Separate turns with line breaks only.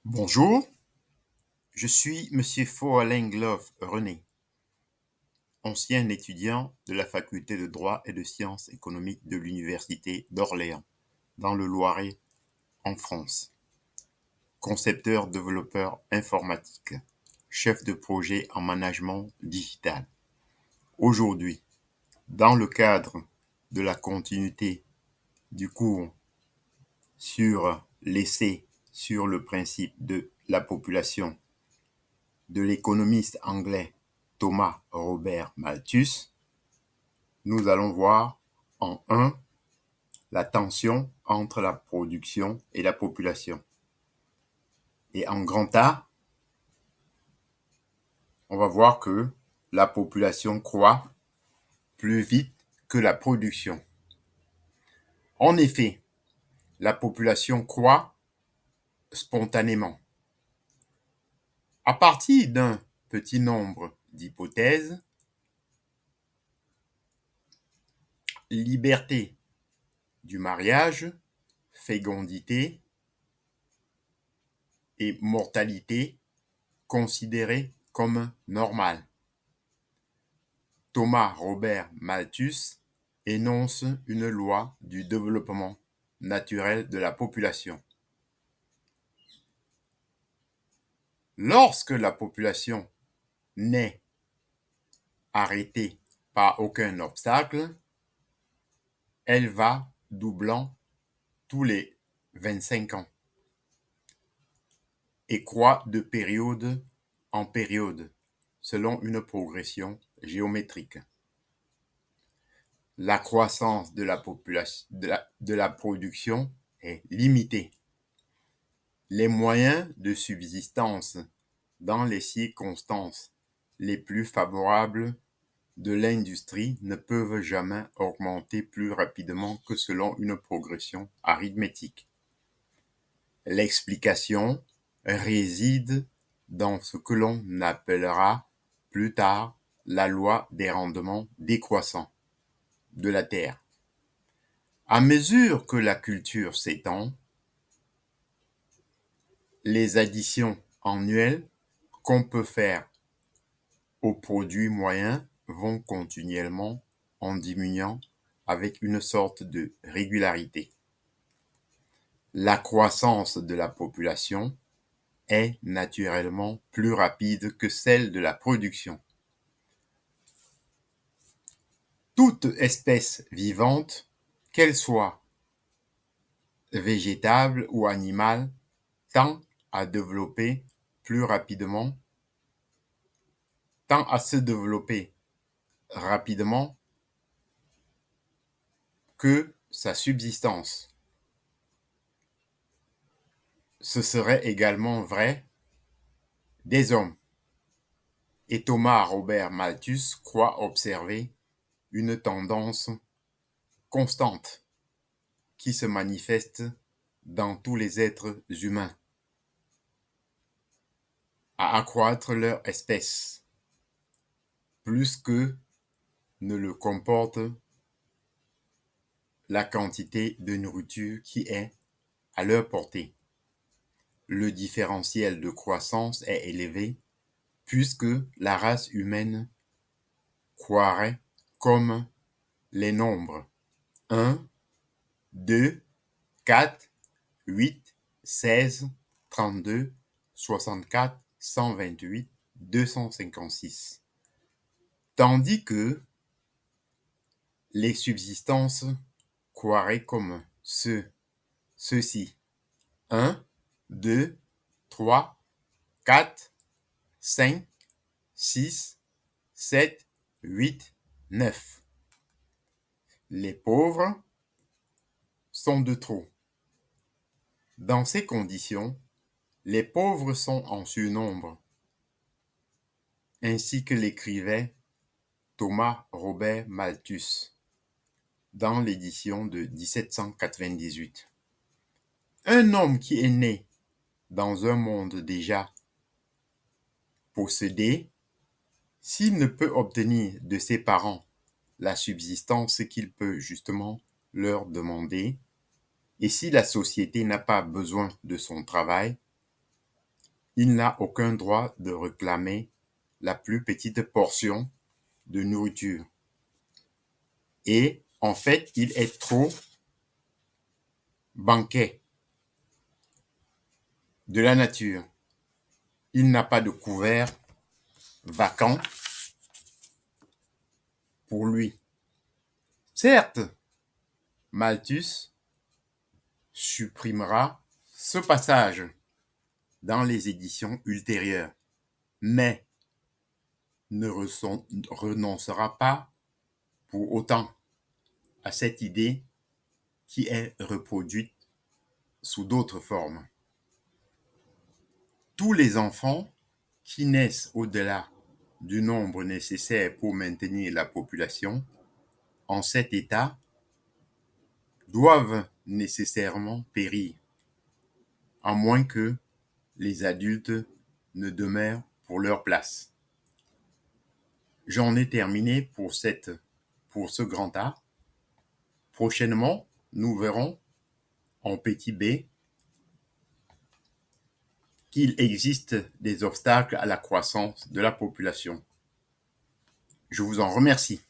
Bonjour, je suis Monsieur Foaleng-Love René, ancien étudiant de la faculté de droit et de sciences économiques de l'Université d'Orléans, dans le Loiret, en France. Concepteur développeur informatique, chef de projet en management digital. Aujourd'hui, dans le cadre de la continuité du cours sur l'essai sur le principe de la population de l'économiste anglais Thomas Robert Malthus, nous allons voir en 1 la tension entre la production et la population. Et en grand A, on va voir que la population croît plus vite que la production. En effet, la population croît spontanément. À partir d'un petit nombre d'hypothèses, liberté du mariage, fécondité et mortalité considérées comme normales. Thomas Robert Malthus énonce une loi du développement naturel de la population. Lorsque la population n'est arrêtée par aucun obstacle, elle va doublant tous les 25 ans et croît de période en période selon une progression géométrique. La croissance de la population, de la production est limitée. Les moyens de subsistance dans les circonstances les plus favorables de l'industrie ne peuvent jamais augmenter plus rapidement que selon une progression arithmétique. L'explication réside dans ce que l'on appellera plus tard la loi des rendements décroissants de la terre. À mesure que la culture s'étend, les additions annuelles qu'on peut faire au produit moyen vont continuellement en diminuant avec une sorte de régularité. La croissance de la population est naturellement plus rapide que celle de la production. Toute espèce vivante, qu'elle soit végétale ou animale, tend à développer plus rapidement, tend à se développer rapidement que sa subsistance. Ce serait également vrai des hommes. Et Thomas Robert Malthus croit observer une tendance constante qui se manifeste dans tous les êtres humains à accroître leur espèce plus que ne le comporte la quantité de nourriture qui est à leur portée. Le différentiel de croissance est élevé puisque la race humaine croît comme les nombres 1, 2, 4, 8, 16, 32, 64, 128, 256. Tandis que les subsistances croiraient comme ceux-ci 1, 2, 3, 4, 5, 6, 7, 8, 9. Les pauvres sont de trop. Dans ces conditions, les pauvres sont en surnombre, ainsi que l'écrivait Thomas Robert Malthus dans l'édition de 1798. Un homme qui est né dans un monde déjà possédé, s'il ne peut obtenir de ses parents la subsistance qu'il peut justement leur demander, et si la société n'a pas besoin de son travail, Il n'a aucun droit de réclamer la plus petite portion de nourriture. Et en fait, il est trop banquet de la nature. Il n'a pas de couvert vacant pour lui. Certes, Malthus supprimera ce passage dans les éditions ultérieures, mais ne renoncera pas pour autant à cette idée qui est reproduite sous d'autres formes. Tous les enfants qui naissent au-delà du nombre nécessaire pour maintenir la population en cet état doivent nécessairement périr, à moins que les adultes ne demeurent pour leur place. J'en ai terminé pour ce grand A. Prochainement, nous verrons en petit b qu'il existe des obstacles à la croissance de la population. Je vous en remercie.